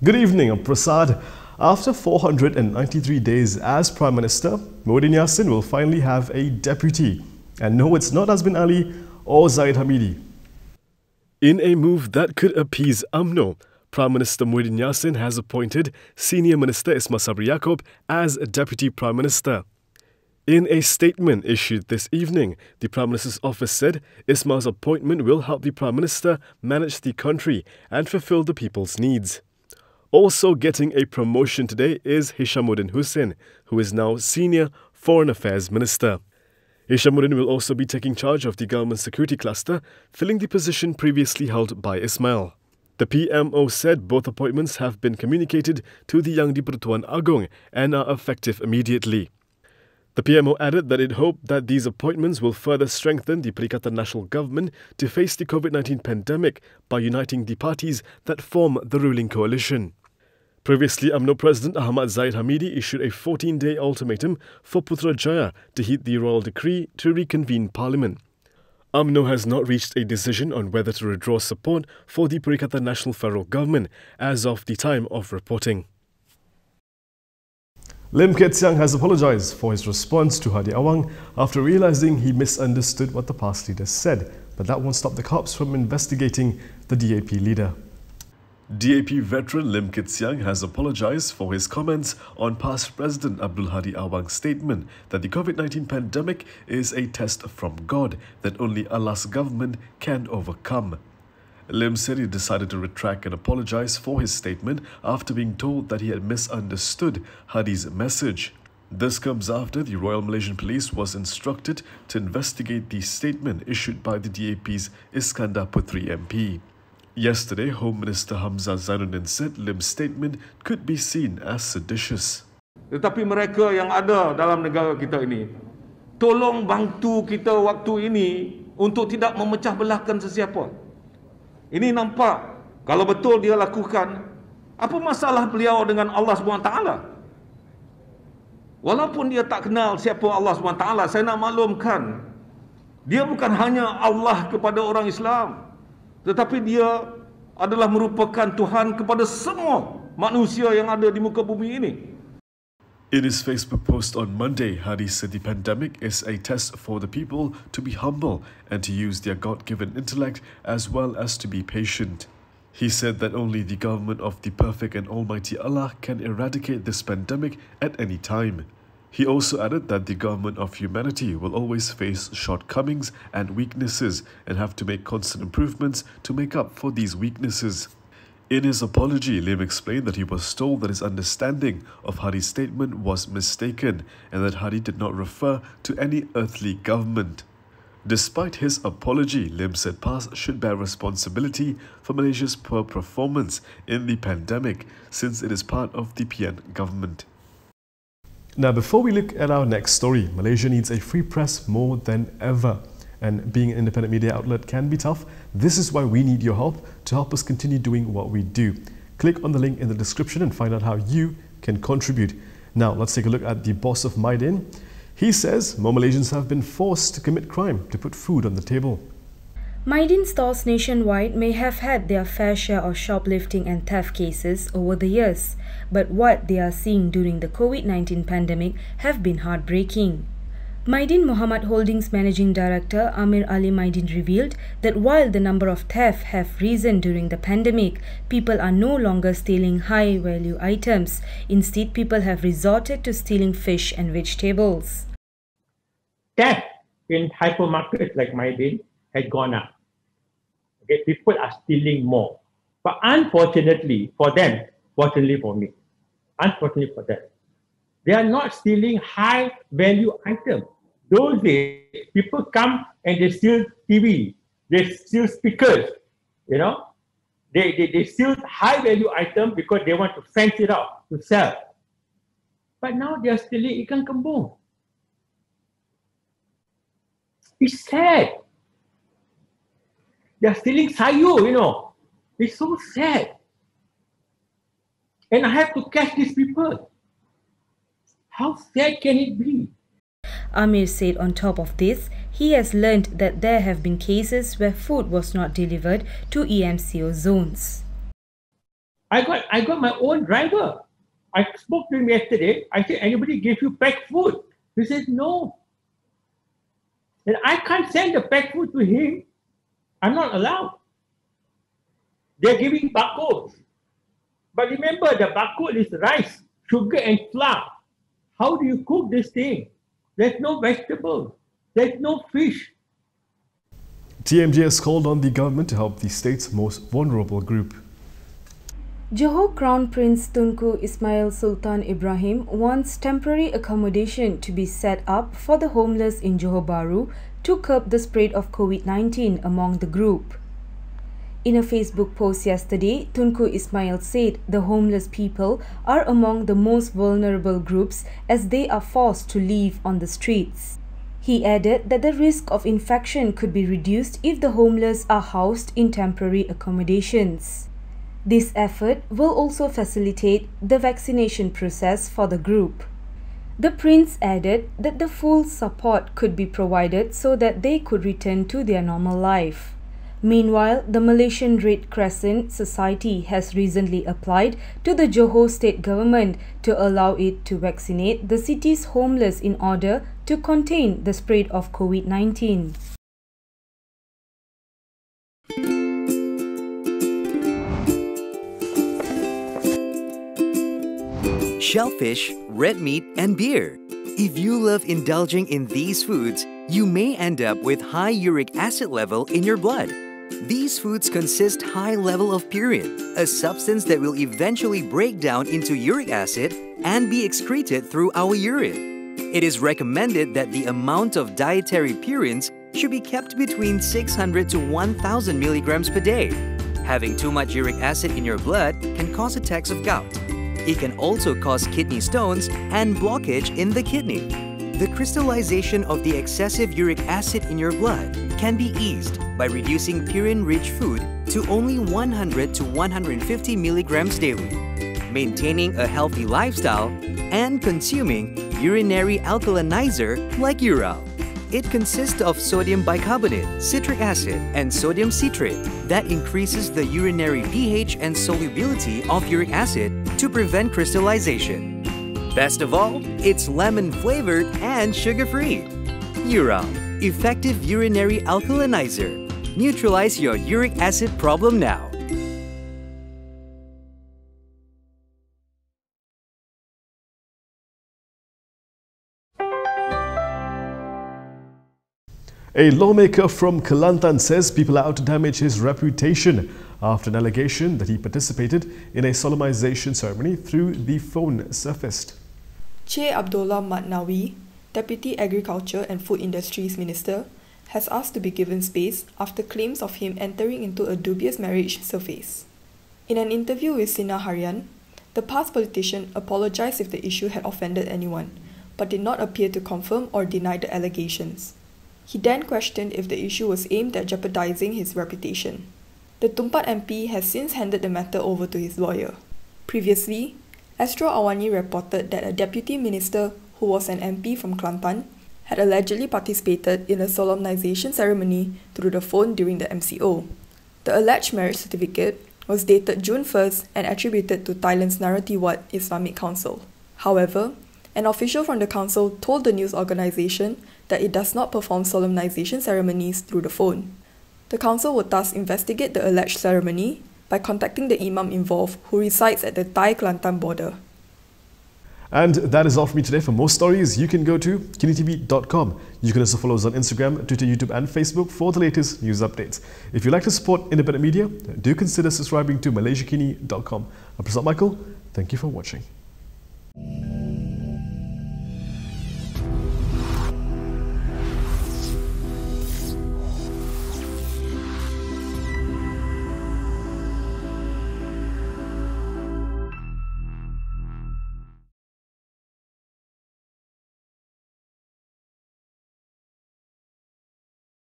Good evening, I'm Prasad. After 493 days as Prime Minister, Muhyiddin Yassin will finally have a deputy. And no, it's not Azmin Ali or Zahid Hamidi. In a move that could appease Umno, Prime Minister Muhyiddin Yassin has appointed Senior Minister Ismail Sabri Yaakob as Deputy Prime Minister. In a statement issued this evening, the Prime Minister's office said Ismail's appointment will help the Prime Minister manage the country and fulfill the people's needs. Also getting a promotion today is Hishammuddin Hussein, who is now Senior Foreign Affairs Minister. Hishammuddin will also be taking charge of the government security cluster, filling the position previously held by Ismail. The PMO said both appointments have been communicated to the Yang di-Pertuan Agong and are effective immediately. The PMO added that it hoped that these appointments will further strengthen the Perikatan Nasional Government to face the COVID-19 pandemic by uniting the parties that form the ruling coalition. Previously, UMNO President Ahmad Zahid Hamidi issued a 14-day ultimatum for Putrajaya to heed the royal decree to reconvene Parliament. UMNO has not reached a decision on whether to withdraw support for the Perikatan Nasional Federal Government as of the time of reporting. Lim Kit Siang has apologized for his response to Hadi Awang after realizing he misunderstood what the past leader said, but that won't stop the cops from investigating the DAP leader. DAP veteran Lim Kit Siang has apologized for his comments on past President Abdul Hadi Awang's statement that the COVID-19 pandemic is a test from God that only Allah's government can overcome. Lim said he decided to retract and apologize for his statement after being told that he had misunderstood Hadi's message. This comes after the Royal Malaysian Police was instructed to investigate the statement issued by the DAP's Iskandar Puteri MP. Yesterday, Home Minister Hamzah Zainuddin said Lim's statement could be seen as seditious. Tetapi mereka yang ada dalam negara kita ini, tolong bantu kita waktu ini untuk tidak memecah belahkan sesiapa. Ini nampak, kalau betul dia lakukan, apa masalah beliau dengan Allah SWT? Walaupun dia tak kenal siapa Allah SWT, saya nak maklumkan, dia bukan hanya Allah kepada orang Islam, tetapi dia adalah merupakan Tuhan kepada semua manusia yang ada di muka bumi ini. In his Facebook post on Monday, Hadi said the pandemic is a test for the people to be humble and to use their God-given intellect as well as to be patient. He said that only the government of the perfect and almighty Allah can eradicate this pandemic at any time. He also added that the government of humanity will always face shortcomings and weaknesses and have to make constant improvements to make up for these weaknesses. In his apology, Lim explained that he was told that his understanding of Hadi's statement was mistaken and that Hadi did not refer to any earthly government. Despite his apology, Lim said PAS should bear responsibility for Malaysia's poor performance in the pandemic since it is part of the PN government. Now, before we look at our next story, Malaysia needs a free press more than ever. And being an independent media outlet can be tough. This is why we need your help to help us continue doing what we do. Click on the link in the description and find out how you can contribute. Now, let's take a look at the boss of Muhyiddin. He says more Malaysians have been forced to commit crime to put food on the table. Muhyiddin stores nationwide may have had their fair share of shoplifting and theft cases over the years, but what they are seeing during the COVID-19 pandemic have been heartbreaking. Muhyiddin Muhammad Holdings Managing Director Amir Ali Muhyiddin revealed that while the number of theft have risen during the pandemic, people are no longer stealing high-value items. Instead, people have resorted to stealing fish and vegetables. Theft in hypermarkets like Muhyiddin had gone up. Okay, people are stealing more. But unfortunately for them, fortunately for me, unfortunately for them, they are not stealing high-value items. Those days, people come and they steal TV, they steal speakers, you know. They steal high-value items because they want to fence it out to sell. But now they are stealing ikan kembung. It's sad. They are stealing sayur, you know. It's so sad. And I have to catch these people. How sad can it be? Amir said on top of this, he has learned that there have been cases where food was not delivered to EMCO zones. I got my own driver. I spoke to him yesterday. I said, anybody give you packed food? He says, no. And I can't send the packed food to him. I'm not allowed. They're giving barcodes. But remember, the barcode is rice, sugar, and flour. How do you cook this thing? There's no vegetables. There's no fish. TMJ has called on the government to help the state's most vulnerable group. Johor Crown Prince Tunku Ismail Sultan Ibrahim wants temporary accommodation to be set up for the homeless in Johor Bahru to curb the spread of COVID-19 among the group. In a Facebook post yesterday, Tunku Ismail said the homeless people are among the most vulnerable groups as they are forced to live on the streets. He added that the risk of infection could be reduced if the homeless are housed in temporary accommodations. This effort will also facilitate the vaccination process for the group. The prince added that the full support could be provided so that they could return to their normal life. Meanwhile, the Malaysian Red Crescent Society has recently applied to the Johor state government to allow it to vaccinate the city's homeless in order to contain the spread of COVID-19. Shellfish, red meat, and beer. If you love indulging in these foods, you may end up with high uric acid level in your blood. These foods consist high level of purine, a substance that will eventually break down into uric acid and be excreted through our urine. It is recommended that the amount of dietary purines should be kept between 600 to 1000 milligrams per day. Having too much uric acid in your blood can cause attacks of gout. It can also cause kidney stones and blockage in the kidney. The crystallization of the excessive uric acid in your blood can be eased by reducing purine-rich food to only 100 to 150 milligrams daily, maintaining a healthy lifestyle, and consuming urinary alkalinizer like Ural. It consists of sodium bicarbonate, citric acid, and sodium citrate that increases the urinary pH and solubility of uric acid to prevent crystallization. Best of all, it's lemon-flavored and sugar-free. Ural, effective urinary alkalinizer. Neutralize your uric acid problem now. A lawmaker from Kelantan says people are out to damage his reputation after an allegation that he participated in a solemnization ceremony through the phone surfaced. Che Abdullah Matnawi, Deputy Agriculture and Food Industries Minister, has asked to be given space after claims of him entering into a dubious marriage surfaced. In an interview with Sinar Harian, the past politician apologized if the issue had offended anyone, but did not appear to confirm or deny the allegations. He then questioned if the issue was aimed at jeopardizing his reputation. The Tumpat MP has since handed the matter over to his lawyer. Previously, Astro Awani reported that a deputy minister who was an MP from Kelantan had allegedly participated in a solemnization ceremony through the phone during the MCO. The alleged marriage certificate was dated June 1st and attributed to Thailand's Naratiwat Islamic Council. However, an official from the council told the news organisation that it does not perform solemnization ceremonies through the phone. The council will thus investigate the alleged ceremony by contacting the imam involved who resides at the Thai-Kelantan border. And that is all from me today. For more stories, you can go to KiniTV.com. You can also follow us on Instagram, Twitter, YouTube and Facebook for the latest news updates. If you'd like to support independent media, do consider subscribing to MalaysiaKini.com. I'm Prasad Michael. Thank you for watching.